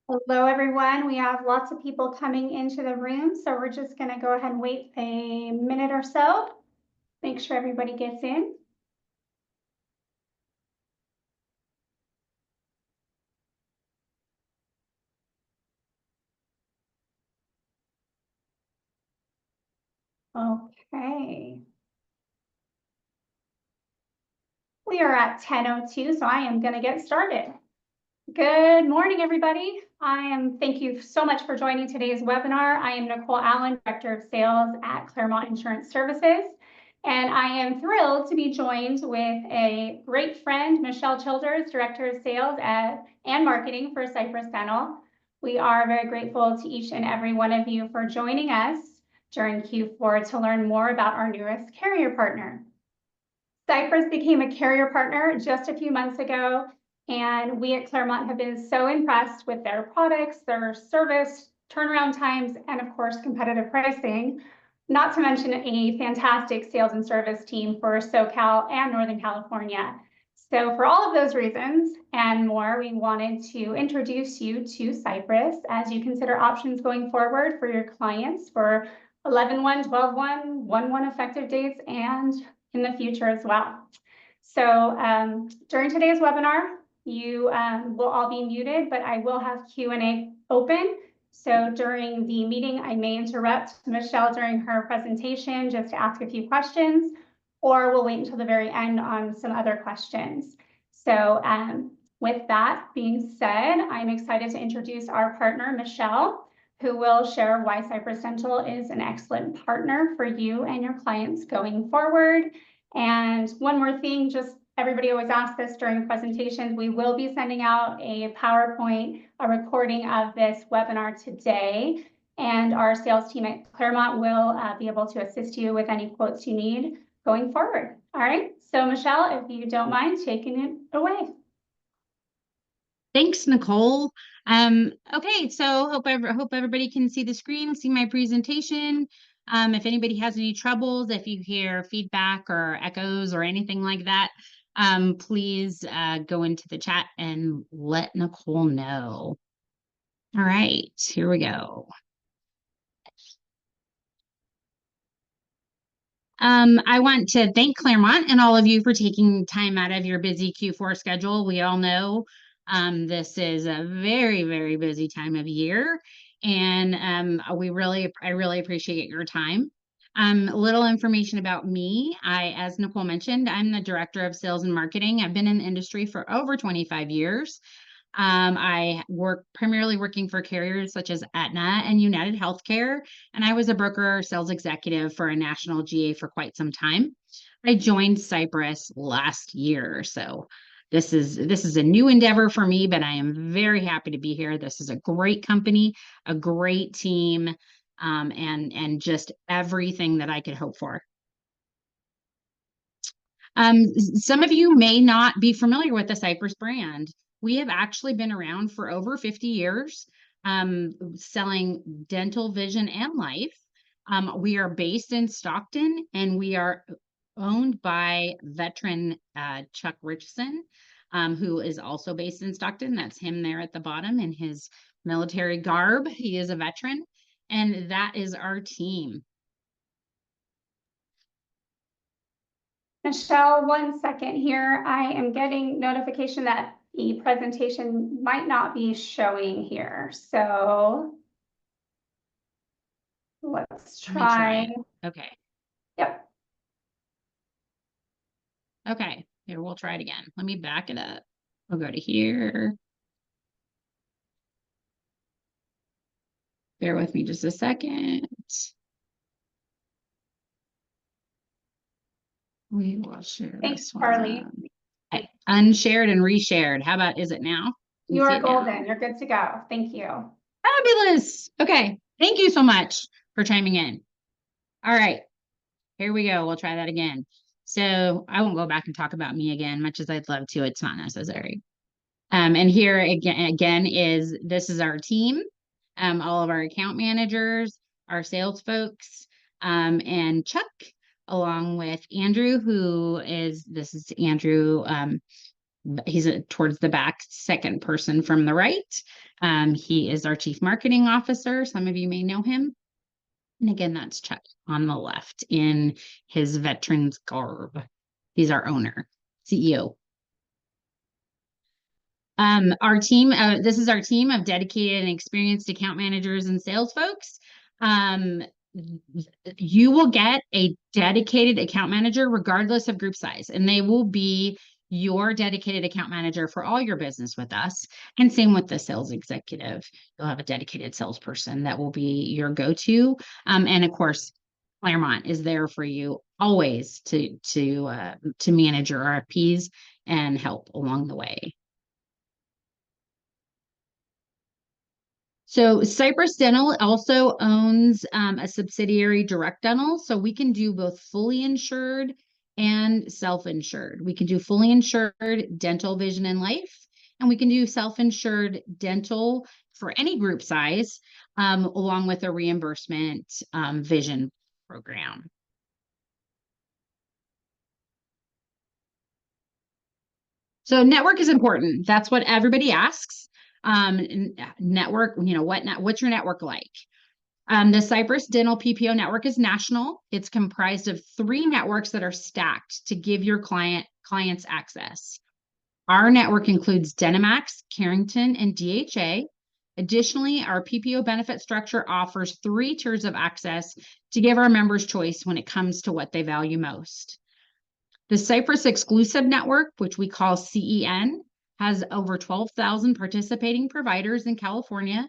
Hello, everyone. We have lots of people coming into the room, so we're just going to go ahead and wait a minute or so, make sure everybody gets in. Okay. We are at 10:02, so I am going to get started. Good morning, everybody. Thank you so much for joining today's webinar. I am Nicole Allyn, Director of Sales at Claremont Insurance Services. And I am thrilled to be joined with a great friend, Michele Childers, Director of Sales and Marketing for Cypress Dental. We are very grateful to each and every one of you for joining us during Q4 to learn more about our newest carrier partner. Cypress became a carrier partner just a few months ago, and we at Claremont have been so impressed with their products, their service, turnaround times, and of course, competitive pricing, not to mention a fantastic sales and service team for SoCal and Northern California. So for all of those reasons and more, we wanted to introduce you to Cypress as you consider options going forward for your clients for 11/1, 12/1, 1/1 effective dates, and in the future as well. So during today's webinar, you will all be muted, but I will have Q&A open. So during the meeting, I may interrupt Michele during her presentation just to ask a few questions, or we'll wait until the very end on some other questions. So with that being said, I'm excited to introduce our partner, Michele, who will share why Cypress Dental is an excellent partner for you and your clients going forward. And one more thing, just everybody always asks this during presentations, we will be sending out a PowerPoint, a recording of this webinar today, and our sales team at Claremont will be able to assist you with any quotes you need going forward. All right, so Michele, if you don't mind taking it away. Thanks, Nicole. Okay, so hope everybody can see the screen, see my presentation. If anybody has any troubles, if you hear feedback or echoes or anything like that, please go into the chat and let Nicole know. All right, here we go. I want to thank Claremont and all of you for taking time out of your busy Q4 schedule. We all know this is a very, very busy time of year, and I really appreciate your time. A little information about me. As Nicole mentioned, I'm the Director of Sales and Marketing. I've been in the industry for over 25 years. I primarily working for carriers such as Aetna and United Healthcare, and I was a broker sales executive for a national GA for quite some time. I joined Cypress last year, so this is a new endeavor for me, but I am very happy to be here. This is a great company, a great team, and just everything that I could hope for. Some of you may not be familiar with the Cypress brand. We have actually been around for over 50 years, selling dental, vision, and life. We are based in Stockton, and we are owned by veteran Chuck Richardson, who is also based in Stockton. That's him there at the bottom in his military garb. He is a veteran, and that is our team. Michele, 1 second here. I am getting notification that the presentation might not be showing here. So let's try. Okay. Yep. Okay, here, we'll try it again. Let me back it up. We'll go to here. Bear with me just a second. We will share. Thanks, Carly. Unshared and reshared. How about, is it now? You are golden. You're good to go. Thank you. Fabulous. Okay. Thank you so much for chiming in. All right. Here we go. We'll try that again. So I won't go back and talk about me again, much as I'd love to. It's not necessary. And here again this is our team, all of our account managers, our sales folks, and Chuck, along with Andrew, this is Andrew, He's towards the back, second person from the right. He is our Chief Marketing Officer. Some of you may know him. And again, that's Chuck on the left in his veteran's garb. He's our owner, CEO. Our team, this is our team of dedicated and experienced account managers and sales folks. You will get a dedicated account manager regardless of group size, and they will be your dedicated account manager for all your business with us. And same with the sales executive. You'll have a dedicated salesperson that will be your go-to. And of course, Claremont is there for you always to manage your RFPs and help along the way. So Cypress Dental also owns a subsidiary, Direct Dental. So we can do both fully insured and self-insured. We can do fully insured dental, vision, and life, and we can do self-insured dental for any group size, along with a reimbursement vision program. So network is important. That's what everybody asks. Network, what's your network like? The Cypress Dental PPO network is national. It's comprised of 3 networks that are stacked to give your clients access. Our network includes Dentamax, Carrington, and DHA. Additionally, our PPO benefit structure offers 3 tiers of access to give our members choice when it comes to what they value most. The Cypress Exclusive Network, which we call CEN, has over 12,000 participating providers in California.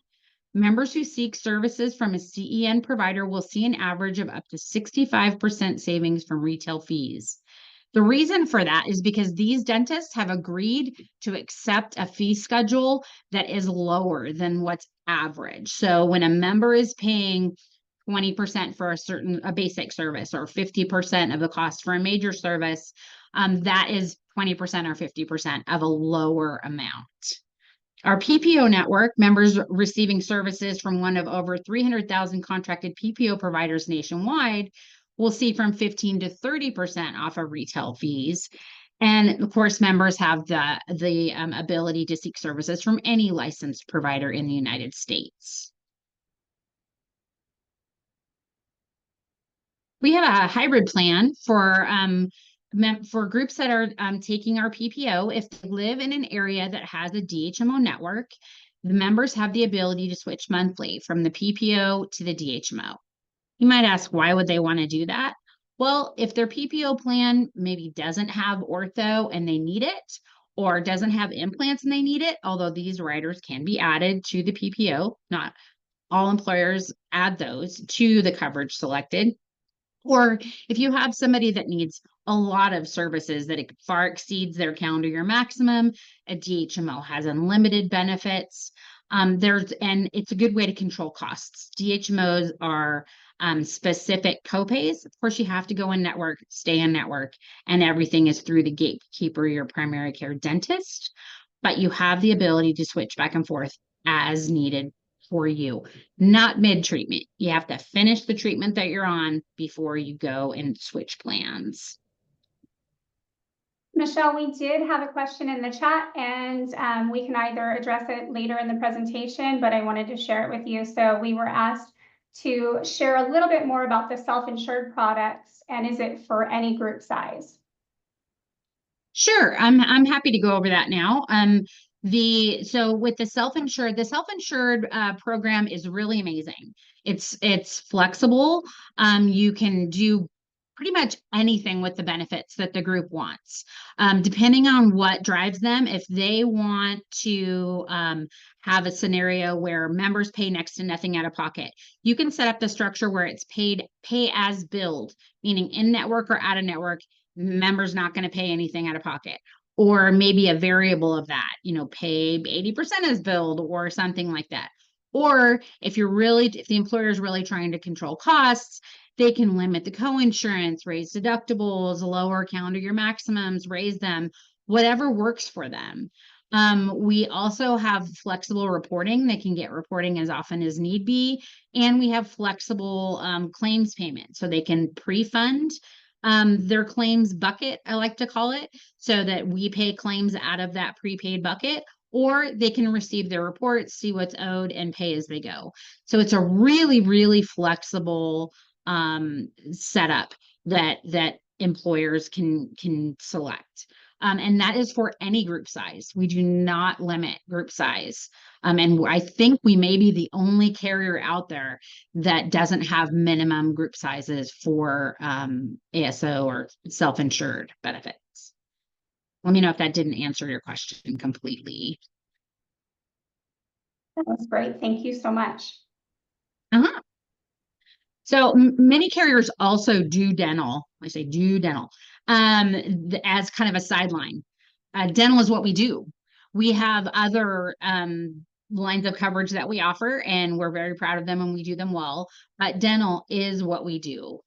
Members who seek services from a CEN provider will see an average of up to 65% savings from retail fees. The reason for that is because these dentists have agreed to accept a fee schedule that is lower than what's average. So when a member is paying 20% for a basic service or 50% of the cost for a major service, that is 20% or 50% of a lower amount. Our PPO network, members receiving services from one of over 300,000 contracted PPO providers nationwide, will see from 15 to 30% off of retail fees. And of course, members have the ability to seek services from any licensed provider in the United States. We have a hybrid plan for groups that are taking our PPO. If they live in an area that has a DHMO network, the members have the ability to switch monthly from the PPO to the DHMO. You might ask, why would they want to do that? Well, if their PPO plan maybe doesn't have ortho and they need it, or doesn't have implants and they need it, although these riders can be added to the PPO, not all employers add those to the coverage selected. Or if you have somebody that needs a lot of services that it far exceeds their calendar year maximum, a DHMO has unlimited benefits. And it's a good way to control costs. DHMOs are specific copays. Of course, you have to go in network, stay in network, and everything is through the gatekeeper, your primary care dentist. But you have the ability to switch back and forth as needed for you, not mid-treatment. You have to finish the treatment that you're on before you go and switch plans. Michelle, we did have a question in the chat, and we can either address it later in the presentation, but I wanted to share it with you. So we were asked to share a little bit more about the self-insured products, and is it for any group size? Sure, I'm happy to go over that now. So with the self-insured program is really amazing. It's flexible. You can do pretty much anything with the benefits that the group wants, depending on what drives them. If they want to have a scenario where members pay next to nothing out of pocket, you can set up the structure where it's pay as billed, meaning in network or out of network, members not going to pay anything out of pocket. Or maybe a variable of that, pay 80% as billed or something like that. Or if the employer is really trying to control costs, they can limit the co-insurance, raise deductibles, lower calendar year maximums, raise them, whatever works for them. We also have flexible reporting. They can get reporting as often as need be. And we have flexible claims payment. So they can pre-fund their claims bucket, I like to call it, so that we pay claims out of that prepaid bucket, or they can receive their reports, see what's owed, and pay as they go. So it's a really, really flexible setup that employers can select. And that is for any group size. We do not limit group size. And I think we may be the only carrier out there that doesn't have minimum group sizes for ASO or self-insured benefits. Let me know if that didn't answer your question completely. That was great. Thank you so much. Uh-huh. So many carriers also do dental. I say do dental as kind of a sideline. Dental is what we do. We have other lines of coverage that we offer, and we're very proud of them and we do them well. But dental is what we do.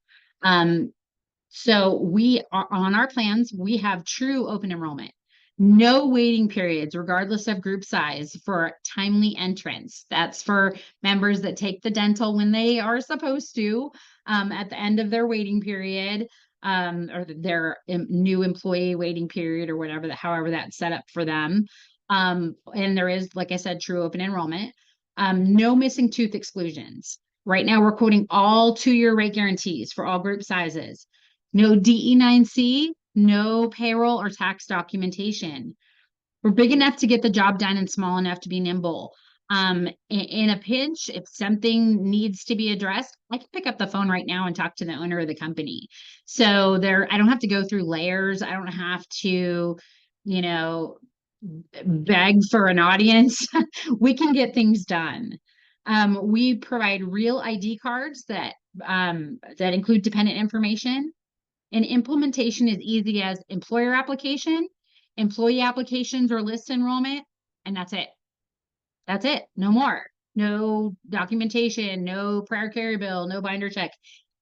So we are on our plans, we have true open enrollment. No waiting periods, regardless of group size, for timely entrance. That's for members that take the dental when they are supposed to, at the end of their waiting period, or their new employee waiting period, or whatever that, however that's set up for them. And there is, like I said, true open enrollment. No missing tooth exclusions. Right now, we're quoting all 2-year rate guarantees for all group sizes. No DE9C, no payroll or tax documentation. We're big enough to get the job done and small enough to be nimble. In a pinch, if something needs to be addressed, I can pick up the phone right now and talk to the owner of the company. So I don't have to go through layers. I don't have to, you know, beg for an audience. We can get things done. We provide real ID cards that include dependent information. And implementation is easy as employer application, employee applications or list enrollment, and that's it. That's it. No more. No documentation, no prior carrier bill, no binder check.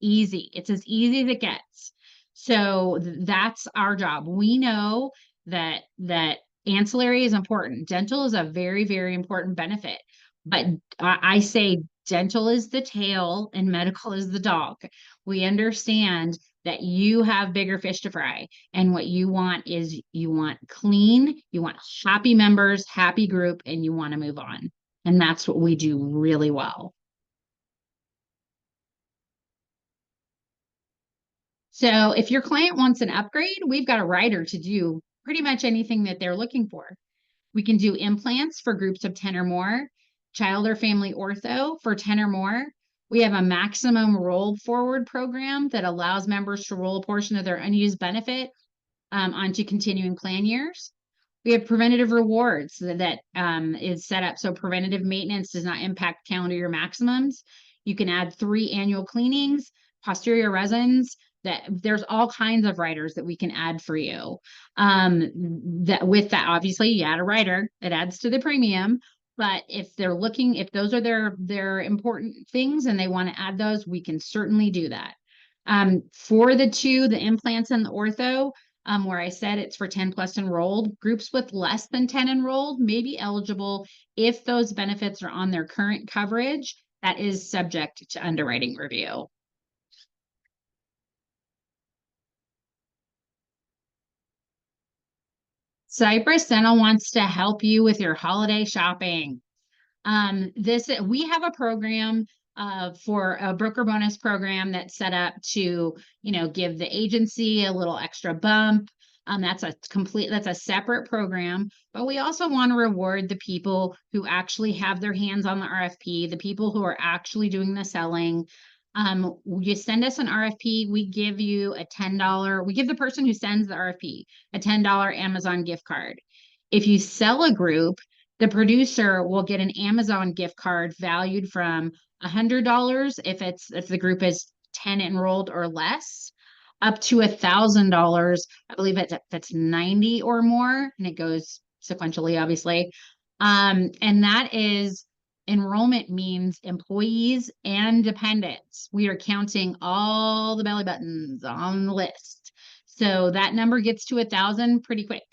Easy. It's as easy as it gets. So that's our job. We know that ancillary is important. Dental is a very, very important benefit. But I say dental is the tail and medical is the dog. We understand that you have bigger fish to fry. And what you want is you want clean, you want happy members, happy group, and you want to move on. And that's what we do really well. So if your client wants an upgrade, we've got a rider to do pretty much anything that they're looking for. We can do implants for groups of 10 or more, child or family ortho for 10 or more. We have a maximum roll forward program that allows members to roll a portion of their unused benefit onto continuing plan years. We have preventative rewards that is set up so preventative maintenance does not impact calendar year maximums. You can add 3 annual cleanings, posterior resins, that there's all kinds of riders that we can add for you. That with that, obviously you add a rider, it adds to the premium. But if they're looking, if those are their important things and they want to add those, we can certainly do that. For the implants and the ortho, where I said it's for 10 plus enrolled, groups with less than 10 enrolled may be eligible if those benefits are on their current coverage. That is subject to underwriting review. Cypress Dental wants to help you with your holiday shopping. We have a program for a broker bonus program that's set up to, give the agency a little extra bump. That's a separate program, but we also want to reward the people who actually have their hands on the RFP, the people who are actually doing the selling. You send us an RFP, we give you a $10, we give the person who sends the RFP a $10 Amazon gift card. If you sell a group, the producer will get an Amazon gift card valued from $100 if the group is 10 enrolled or less, up to $1,000. I believe that's 90 or more, and it goes sequentially, obviously. And that is enrollment means employees and dependents. We are counting all the belly buttons on the list. So that number gets to 1,000 pretty quick.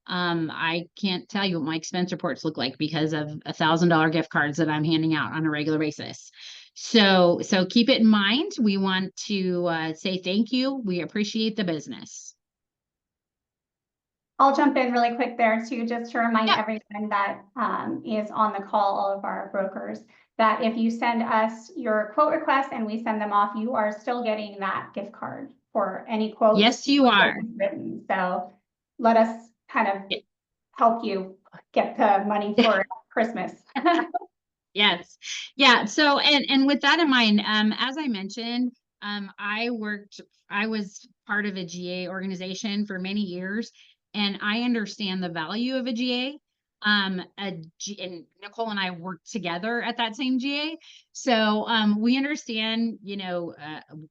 I can't tell you what my expense reports look like because of $1,000 gift cards that I'm handing out on a regular basis. So keep it in mind. We want to say thank you. We appreciate the business. I'll jump in really quick there too, just to remind Yep. everyone that is on the call, all of our brokers, that if you send us your quote request and we send them off, you are still getting that gift card for any quotes Yes, you are. written. So let us kind of help you get the money for Christmas. Yes. Yeah. So, and with that in mind, as I mentioned, I was part of a GA organization for many years, and I understand the value of a GA. And Nicole and I worked together at that same GA. So, we understand,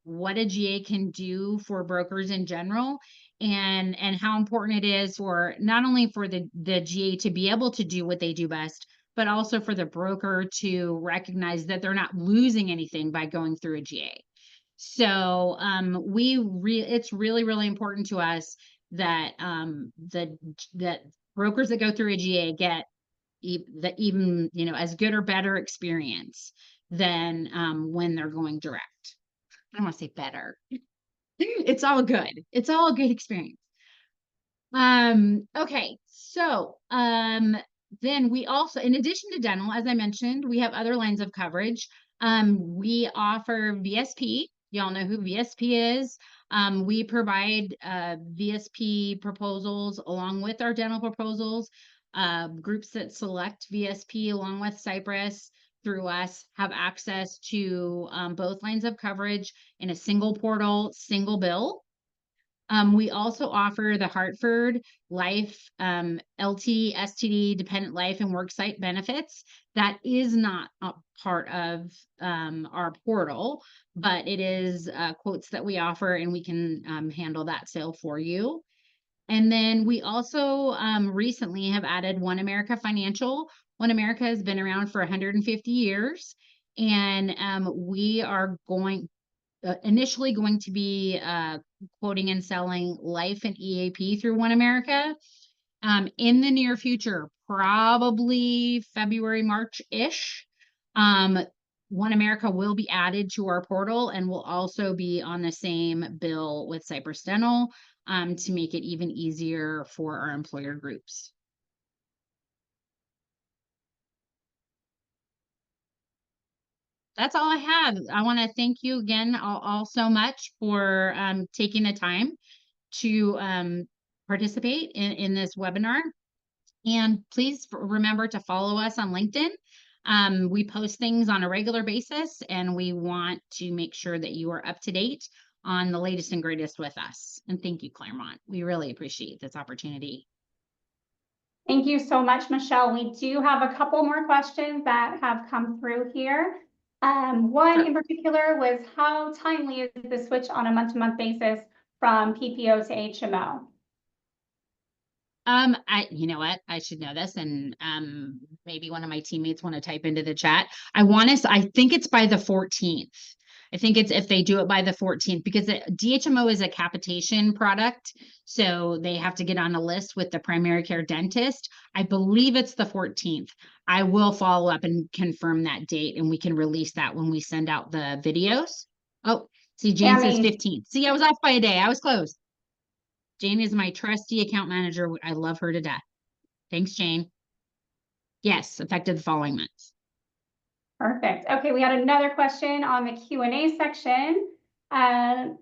what a GA can do for brokers in general, and how important it is for not only for the GA to be able to do what they do best, but also for the broker to recognize that they're not losing anything by going through a GA. So it's really, really important to us that that brokers that go through a GA get even as good or better experience than when they're going direct. I don't want to say better. It's all good. It's all a good experience. Okay, so then we also, in addition to dental, as I mentioned, we have other lines of coverage. We offer VSP. Y'all know who VSP is. We provide VSP proposals along with our dental proposals. Groups that select VSP along with Cypress through us have access to both lines of coverage in a single portal, single bill. We also offer the Hartford Life, LT, STD, dependent life and worksite benefits. That is not a part of our portal, but it is quotes that we offer, and we can handle that sale for you. And then we also recently have added One America Financial. One America has been around for 150 years, and we are initially going to be quoting and selling life and EAP through One America. In the near future, probably February, March-ish, One America will be added to our portal and will also be on the same bill with Cypress Dental to make it even easier for our employer groups. That's all I have. I want to thank you again all so much for taking the time to participate in this webinar. And please remember to follow us on LinkedIn. We post things on a regular basis, and we want to make sure that you are up to date on the latest and greatest with us. And thank you, Claremont. We really appreciate this opportunity. Thank you so much, Michelle. We do have a couple more questions that have come through here. One in particular was, how timely is the switch on a month-to-month basis from PPO to HMO? You know what? I should know this, and maybe one of my teammates want to type into the chat. I think it's by the 14th. I think it's if they do it by the 14th, because DHMO is a capitation product, so they have to get on a list with the primary care dentist. I believe it's the 14th. I will follow up and confirm that date, and we can release that when we send out the videos. Oh, see, Jane says 15th. See, I was off by a day. I was close. Jane is my trusty account manager. I love her to death. Thanks, Jane. Yes, effective the following months. Perfect. Okay, we had another question on the Q&A section. And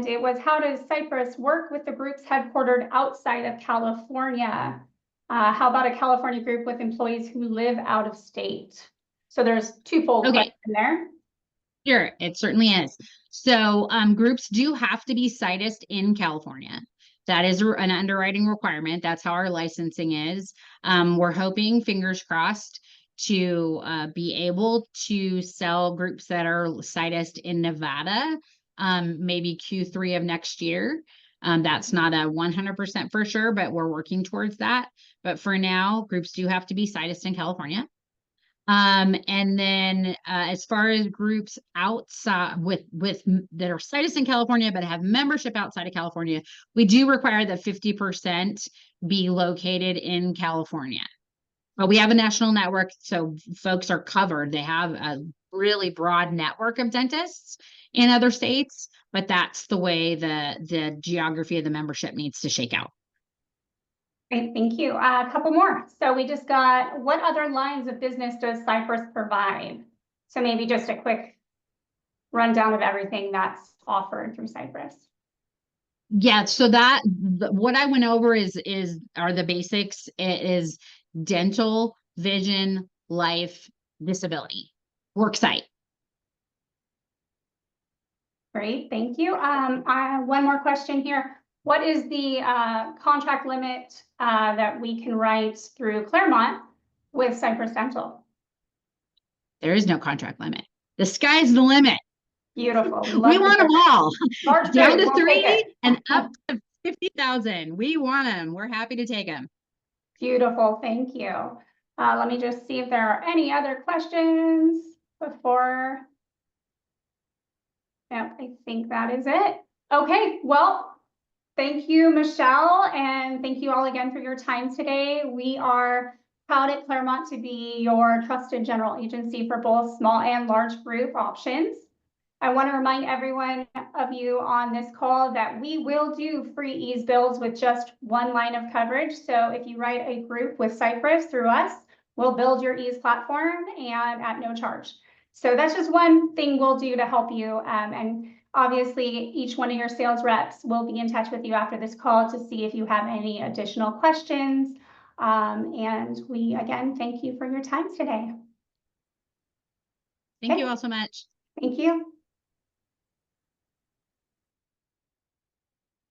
it was, how does Cypress work with the groups headquartered outside of California? How about a California group with employees who live out of state? So there's twofold question there. Sure, it certainly is. So groups do have to be sitused in California. That is an underwriting requirement. That's how our licensing is. We're hoping, fingers crossed, to be able to sell groups that are sitused in Nevada, maybe Q3 of next year. That's not a 100% for sure, but we're working towards that. But for now, groups do have to be sitused in California. And then as far as groups outside that are situs in California but have membership outside of California, we do require that 50% be located in California. But we have a national network, so folks are covered. They have really broad network of dentists in other states, but that's the way the geography of the membership needs to shake out. Great, thank you. A couple more. So we just got, what other lines of business does Cypress provide? So maybe just a quick rundown of everything that's offered through Cypress. Yeah, so what I went over are the basics. It is dental, vision, life, disability, worksite. Great, thank you. One more question here. What is the contract limit that we can write through Claremont with Cypress Dental? There is no contract limit. The sky's the limit. Beautiful. We want them all. Large Down bid, to we'll take 3 it. and up to 50,000. We want them. We're happy to take them. Beautiful, thank you. Let me just see if there are any other questions before. No, I think that is it. Okay, well, thank you, Michelle, and thank you all again for your time today. We are proud at Claremont to be your trusted general agency for both small and large group options. I want to remind everyone of you on this call that we will do free ease builds with just one line of coverage. So if you write a group with Cypress through us, we'll build your ease platform and at no charge. So that's just one thing we'll do to help you. And obviously each one of your sales reps will be in touch with you after this call to see if you have any additional questions. And we, again, thank you for your time today. Thank you all so much. Thank you.